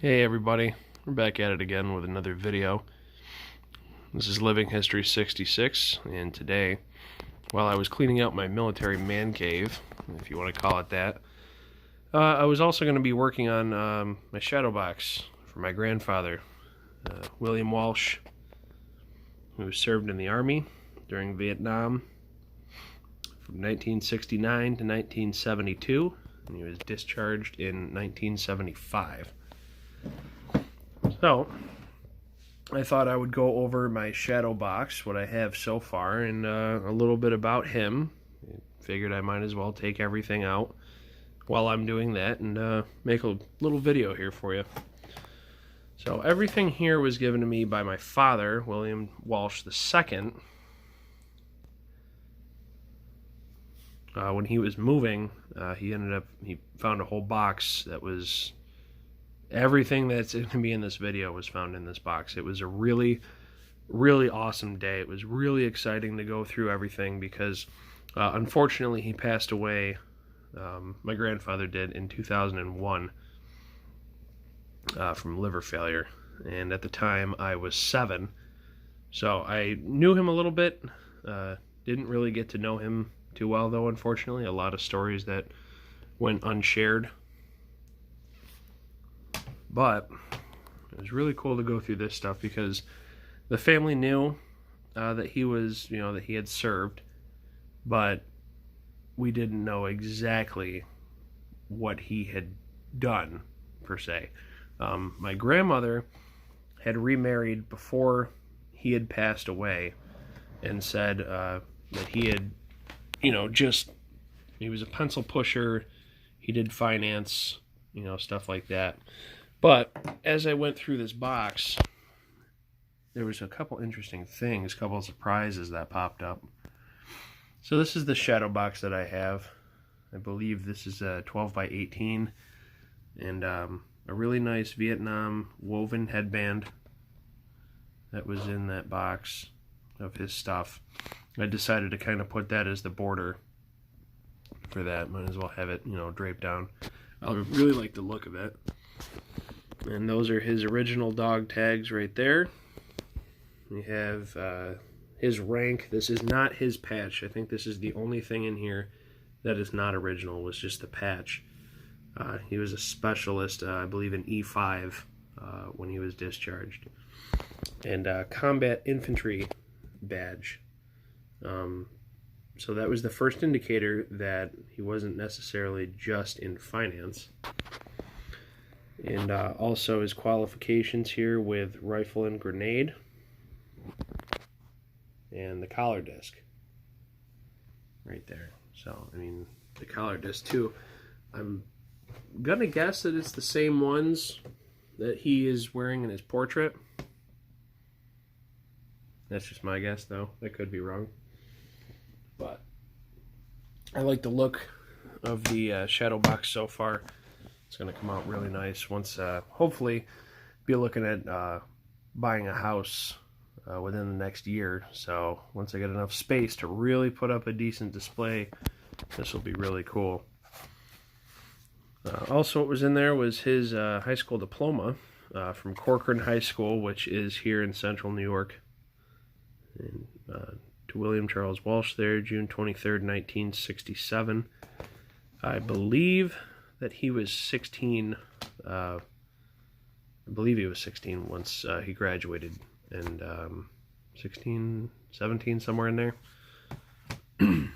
Hey everybody, we're back at it again with another video. This is Living History 66, and today, while I was cleaning out my military man cave, if you want to call it that, I was also going to be working on my shadow box for my grandfather, William Walsh, who served in the Army during Vietnam from 1969 to 1972, and he was discharged in 1975. So, I thought I would go over my shadow box, what I have so far, and a little bit about him. Figured I might as well take everything out while I'm doing that and make a little video here for you. So everything here was given to me by my father, William Walsh II. When he was moving, he found a whole box that was everything that's going to be in this video was found in this box. It was a really, really awesome day. It was really exciting to go through everything because unfortunately he passed away, my grandfather did, in 2001 from liver failure. And at the time I was 7. So I knew him a little bit. Didn't really get to know him too well though, unfortunately. A lot of stories that went unshared. But it was really cool to go through this stuff because the family knew that he was, that he had served, but we didn't know exactly what he had done, per se. My grandmother had remarried before he had passed away and said that he had, he was a pencil pusher, he did finance, stuff like that. But as I went through this box, there was a couple interesting things, a couple of surprises that popped up. So this is the shadow box that I have. I believe this is a 12 by 18 and a really nice Vietnam woven headband that was in that box of his stuff. I decided to kind of put that as the border for that. Might as well have it, draped down. I really like the look of it. And those are his original dog tags right there. We have his rank. This is not his patch. I think this is the only thing in here that is not original, was just the patch. He was a specialist, I believe, in E5 when he was discharged. And combat infantry badge. So that was the first indicator that he wasn't necessarily just in finance. And also his qualifications here with rifle and grenade. And the collar disc. Right there. So, the collar disc too. I'm gonna guess that it's the same ones that he is wearing in his portrait. That's just my guess though. I could be wrong. But I like the look of the shadow box so far. It's going to come out really nice once, hopefully, be looking at buying a house within the next year. So once I get enough space to really put up a decent display, this will be really cool. Also, what was in there was his high school diploma from Corcoran High School, which is here in central New York. And, to William Charles Walsh there, June 23rd, 1967. I believe that he was 16, I believe he was 16 once he graduated, and 16, 17, somewhere in there. And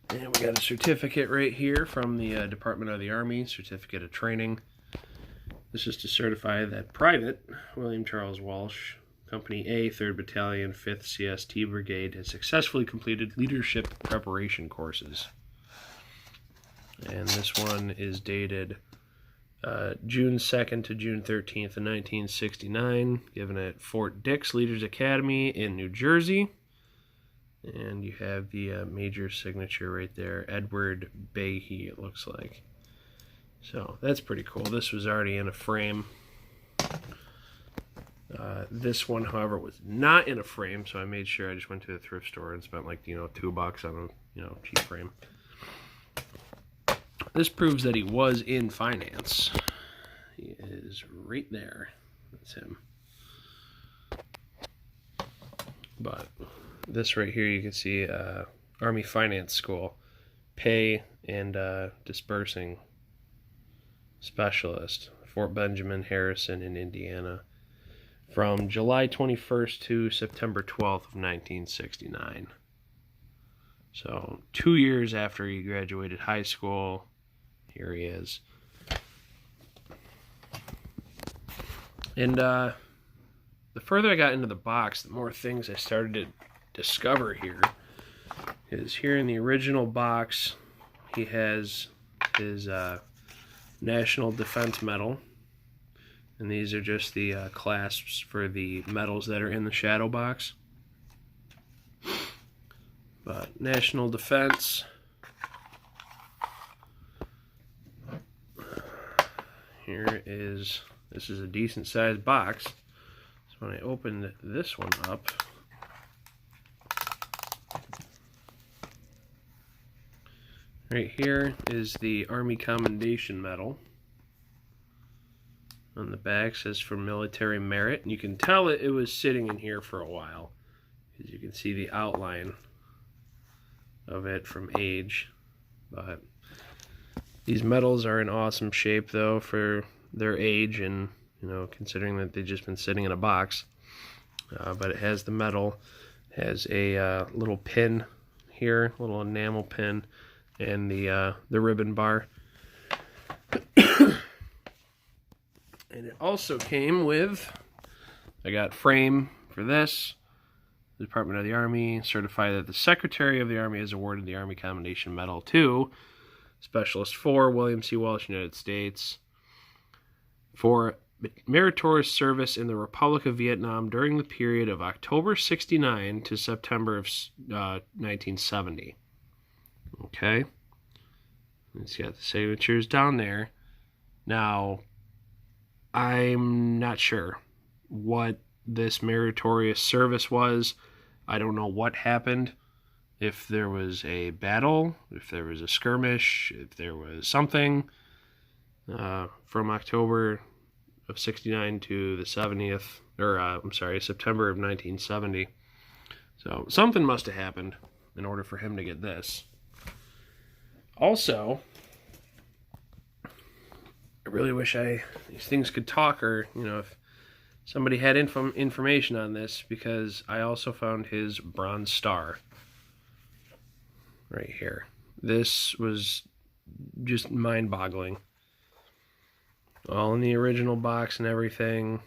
we got a certificate right here from the Department of the Army, Certificate of Training. This is to certify that Private William Charles Walsh, Company A, 3rd Battalion, 5th CST Brigade, has successfully completed leadership preparation courses. And this one is dated June 2nd to June 13th of 1969, given at Fort Dix Leaders Academy in New Jersey. And you have the major signature right there, Edward Behe, it looks like. So that's pretty cool. This was already in a frame. This one, however, was not in a frame, so I made sure I just went to the thrift store and spent like, $2 on a, cheap frame. this proves that he was in finance. He is right there. That's him. But this right here, you can see Army Finance School, pay and dispersing specialist, Fort Benjamin Harrison in Indiana, from July 21st to September 12th of 1969. So 2 years after he graduated high school, here he is. And the further I got into the box, the more things I started to discover here. Is here in the original box, he has his National Defense Medal. And these are just the clasps for the medals that are in the shadow box. But National Defense. Here is, this is a decent sized box. So when I opened this one up, right here is the Army Commendation Medal. On the back says for military merit. And you can tell it was sitting in here for a while, because you can see the outline of it from age. But these medals are in awesome shape though for their age, and considering that they've just been sitting in a box. But it has the medal, has a little pin here, little enamel pin, and the ribbon bar. And it also came with, I got frame for this. The Department of the Army certified that the Secretary of the Army has awarded the Army Commendation Medal to Specialist 4, William C. Walsh, United States, for meritorious service in the Republic of Vietnam during the period of October 69 to September of 1970. Okay. It's got the signatures down there. Now, I'm not sure what this meritorious service was. I don't know what happened. If there was a battle, if there was a skirmish, if there was something from October of 69 to the 70th, or September of 1970. So something must have happened in order for him to get this. Also, I really wish these things could talk, or if somebody had information on this, because I also found his Bronze Star right here. This was just mind-boggling. All in the original box and everything.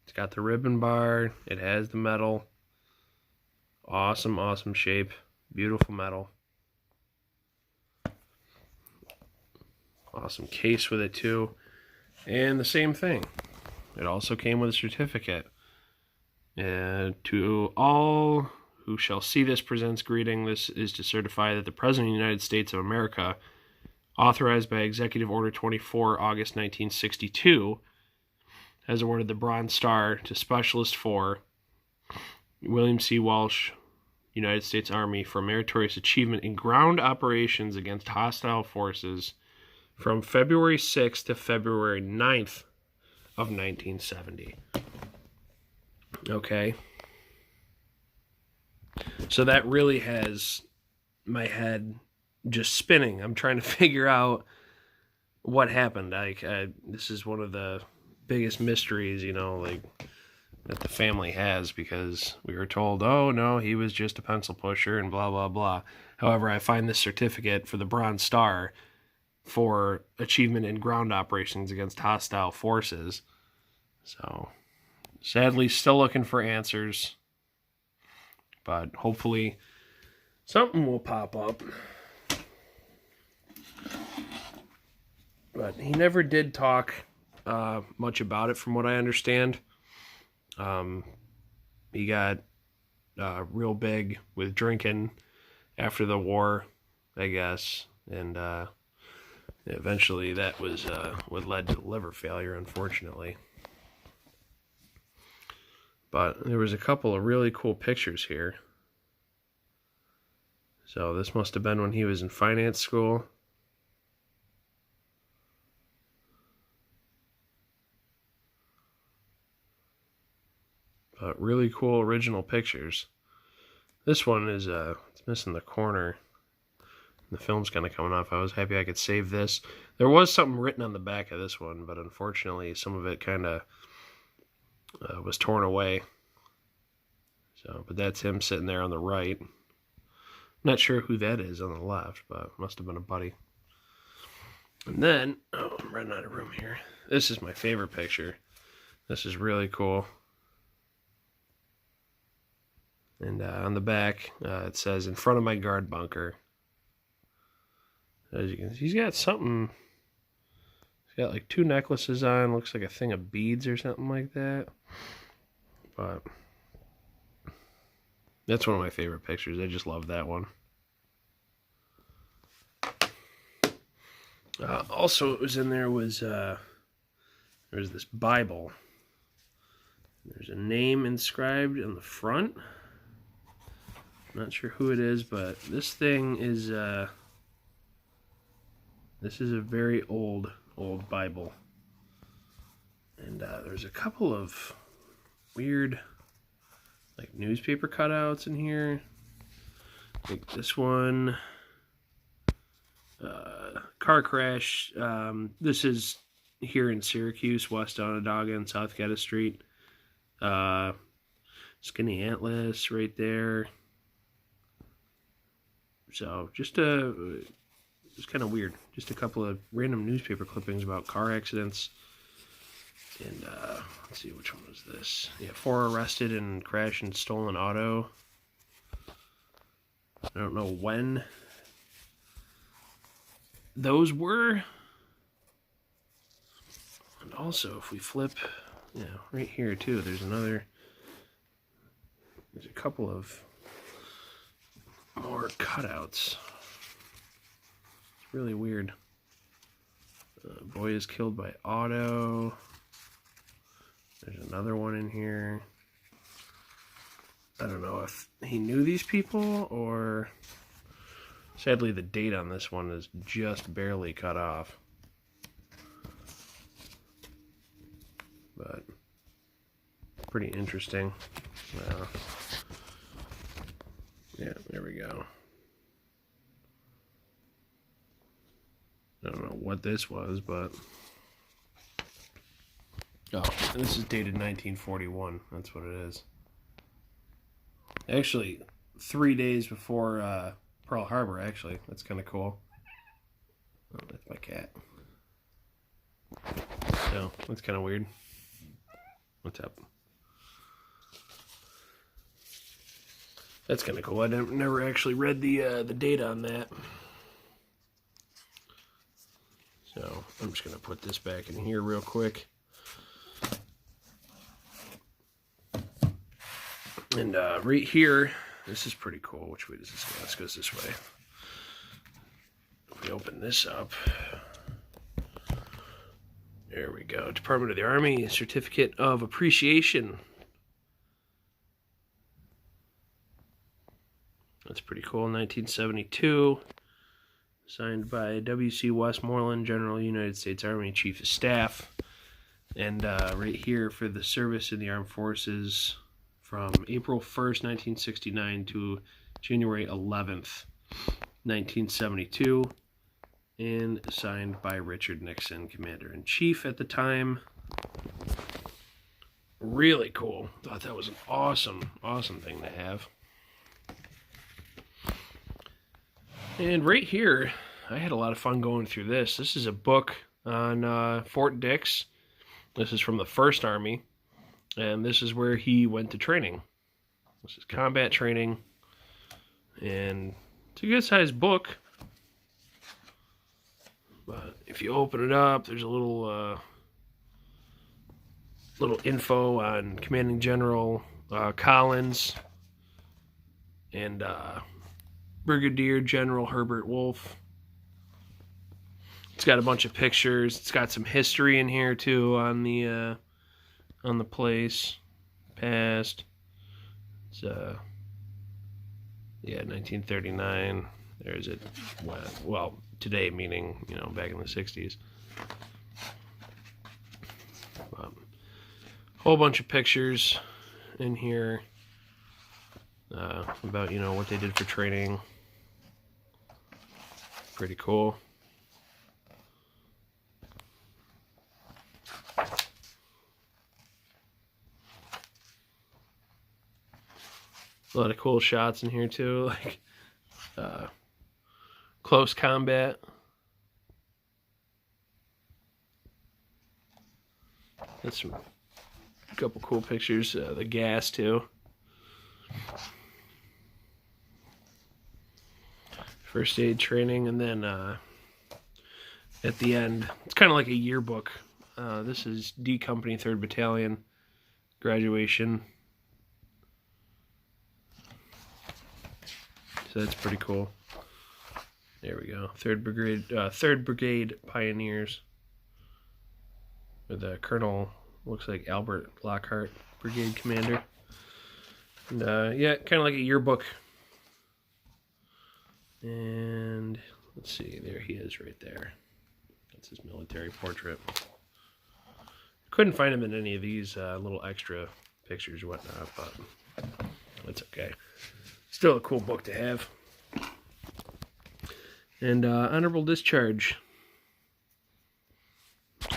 It's got the ribbon bar. It has the medal. Awesome, awesome shape. Beautiful medal. Awesome case with it too. And the same thing. It also came with a certificate. To all who shall see this presents greeting. This is to certify that the President of the United States of America, authorized by Executive Order 24, August 1962, has awarded the Bronze Star to Specialist 4, William C. Walsh, United States Army, for meritorious achievement in ground operations against hostile forces from February 6th to February 9th of 1970. Okay. So that really has my head just spinning. I'm trying to figure out what happened. This is one of the biggest mysteries, that the family has, because we were told, oh no, he was just a pencil pusher and blah, blah, blah. However, I find this certificate for the Bronze Star for achievement in ground operations against hostile forces. So, sadly, still looking for answers, but hopefully something will pop up. But he never did talk much about it, from what I understand. He got real big with drinking after the war, I guess, and eventually that was what led to liver failure, unfortunately. But there was a couple of really cool pictures here. So this must have been when he was in finance school. But really cool original pictures. This one is it's missing the corner. The film's kind of coming off. I was happy I could save this. There was something written on the back of this one, but unfortunately some of it kind of was torn away. So, but that's him sitting there on the right. Not sure who that is on the left, but must have been a buddy. And then, oh, I'm running out of room here. This is my favorite picture. This is really cool. And on the back, it says, "In front of my guard bunker." As you can see, he's got something. He's got like 2 necklaces on. Looks like a thing of beads or something like that. But that's one of my favorite pictures. I just love that one. Also, what was in there was there's this Bible. There's a name inscribed on the front. Not sure who it is, but this thing is this is a very old Bible. And there's a couple of weird like newspaper cutouts in here. Like this one, car crash. This is here in Syracuse, West Onondaga and South Geddes Street. Skinny Atlas right there. So just it's kind of weird. Just a couple of random newspaper clippings about car accidents. And let's see, which one was this? Yeah, 4 arrested in crash and stolen auto. I don't know when those were. And also, if we flip, yeah, right here too, there's a couple of more cutouts. It's really weird. Boy is killed by auto. There's another one in here. I don't know if he knew these people or... Sadly, the date on this one is just barely cut off. But pretty interesting. Yeah, there we go. I don't know what this was, but... Oh, and this is dated 1941. That's what it is. Actually, 3 days before Pearl Harbor, actually. That's kind of cool. Oh, that's my cat. So, that's kind of weird. What's up? That's kind of cool. I never actually read the date on that. So, I'm just going to put this back in here real quick. And right here, this is pretty cool. Which way does this go? This goes this way. If we open this up, there we go. Department of the Army Certificate of Appreciation. That's pretty cool. 1972. Signed by W.C. Westmoreland, General United States Army Chief of Staff. And right here for the service in the armed forces from April 1st, 1969 to January 11th, 1972. And signed by Richard Nixon, Commander-in-Chief at the time. Really cool. Thought that was an awesome thing to have. And right here, I had a lot of fun going through this. This is a book on Fort Dix. This is from the 1st Army, and this is where he went to training. This is combat training, and it's a good-sized book. But if you open it up, there's a little info on Commanding General Collins and Brigadier General Herbert Wolf. It's got a bunch of pictures. It's got some history in here too on the place, past. It's yeah, 1939. There's it. Well, today meaning back in the 60s. Whole bunch of pictures, in here about, you know, what they did for training. Pretty cool. A lot of cool shots in here too, like close combat. That's a couple cool pictures. The gas too. First aid training, and then at the end, it's kind of like a yearbook. This is D Company 3rd Battalion graduation. So that's pretty cool. There we go. 3rd Brigade Pioneers. With Colonel, looks like Albert Lockhart, Brigade Commander. And yeah, kind of like a yearbook. And let's see, there he is right there. That's his military portrait. Couldn't find him in any of these little extra pictures or whatnot, but that's okay. Still a cool book to have. And honorable discharge.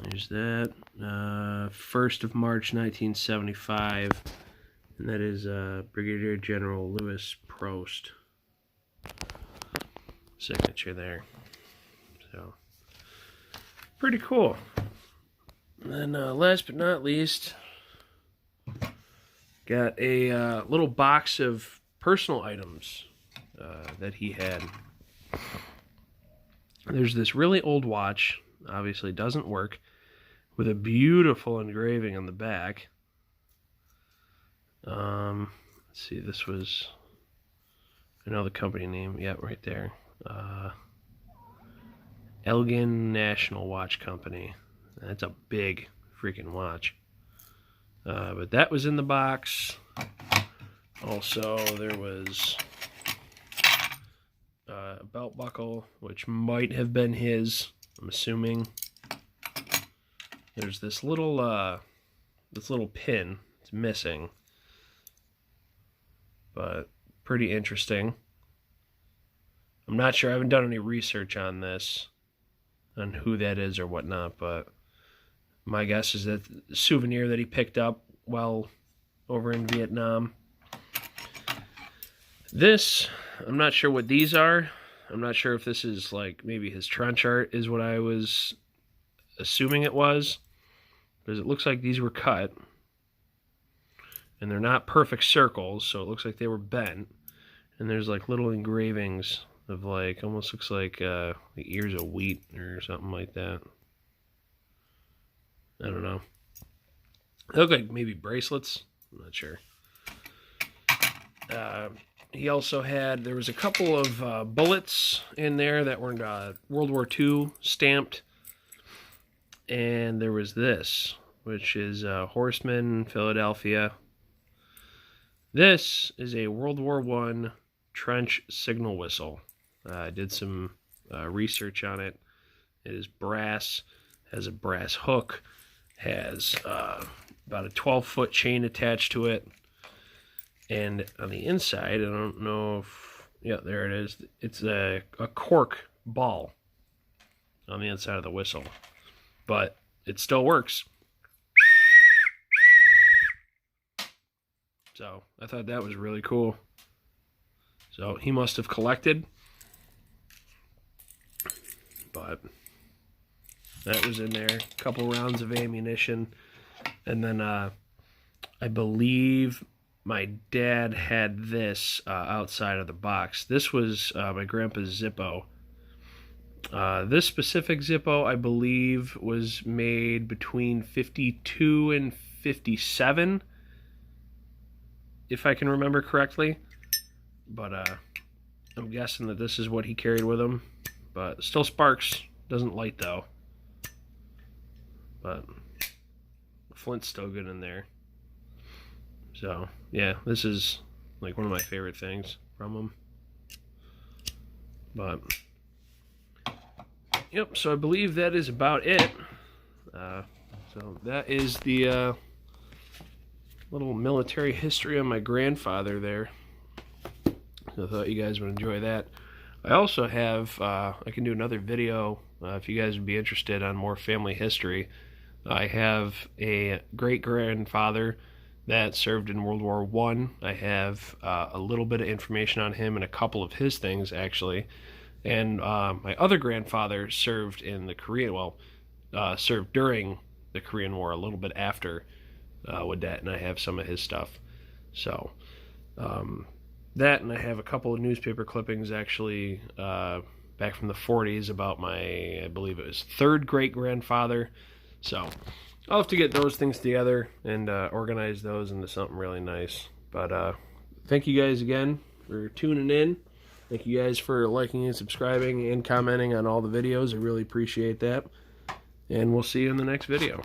There's that. 1st of March 1975. And that is Brigadier General Louis Prost. Signature there. So, pretty cool. And then last but not least, got a little box of personal items that he had. There's this really old watch, obviously doesn't work, with a beautiful engraving on the back. Let's see, this was, I know the company name, yeah, right there. Elgin National Watch Company. That's a big freaking watch. But that was in the box. Also, there was a belt buckle, which might have been his, I'm assuming. There's this little pin. It's missing, but pretty interesting. I'm not sure. I haven't done any research on this, on who that is or whatnot, but my guess is that the souvenir that he picked up while over in Vietnam. This, I'm not sure what these are. I'm not sure if this is like maybe his trench art is what I was assuming it was, because it looks like these were cut and they're not perfect circles, so it looks like they were bent, and there's like little engravings of like, almost looks like the ears of wheat or something like that. I don't know. They look like maybe bracelets. I'm not sure. He also had, there was a couple of bullets in there that were World War II stamped. And there was this, which is Horseman, Philadelphia. This is a World War I trench signal whistle. I did some research on it. It is brass, has a brass hook, has about a 12-foot chain attached to it. And on the inside, I don't know if, yeah, there it is. It's a cork ball on the inside of the whistle. But it still works. So I thought that was really cool. So he must have collected. But that was in there. A couple rounds of ammunition. And then I believe my dad had this outside of the box. This was my grandpa's Zippo. This specific Zippo, I believe, was made between 52 and 57, if I can remember correctly. But I'm guessing that this is what he carried with him. But still sparks. Doesn't light, though. But the flint's still good in there. So, yeah, this is like one of my favorite things from him. But yep, so I believe that is about it. So that is the little military history on my grandfather there. So I thought you guys would enjoy that. I also have, I can do another video if you guys would be interested on more family history. I have a great-grandfather that served in World War I have a little bit of information on him and a couple of his things, actually. And my other grandfather served in the Korean, served during the Korean War, a little bit after with that, and I have some of his stuff. So, that, and I have a couple of newspaper clippings, actually, back from the 40s about my, I believe it was third great-grandfather. So I'll have to get those things together and organize those into something really nice. But thank you guys again for tuning in. Thank you guys for liking and subscribing and commenting on all the videos. I really appreciate that. And we'll see you in the next video.